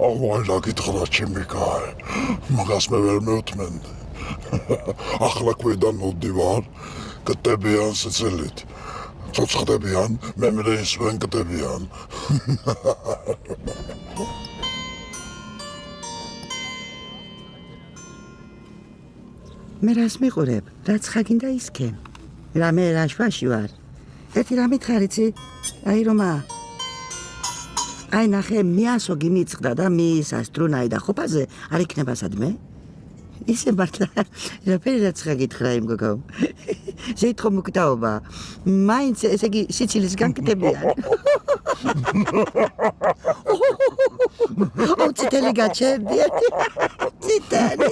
აუალა გითხრა ჩემი კაი. მაგას მე ვერ მევთმენდი. ახლა ქვედან მოვდივარ, კტებიან სიცილით. ცოცხდებიან, მემრეის ვენ კტებიან. მე რას მიყურებ? რაც ხაგინდა ისქენ. რამე რაშვაში ვარ. ერთი რამით ხარიცი? აი რომა. აი ნახე, მიასოგი მიწყდა და მიისა სტრუნაი და ხופაზე არ იქნება სადმე? ისე მართლა რაფერი რაც ხაგითხრა იმ გოგო. შეიტყო მოკდაობა. მაინც ესე იგი სიცილის განკდებიან. ციტელი გაჩერდია. ციტელი.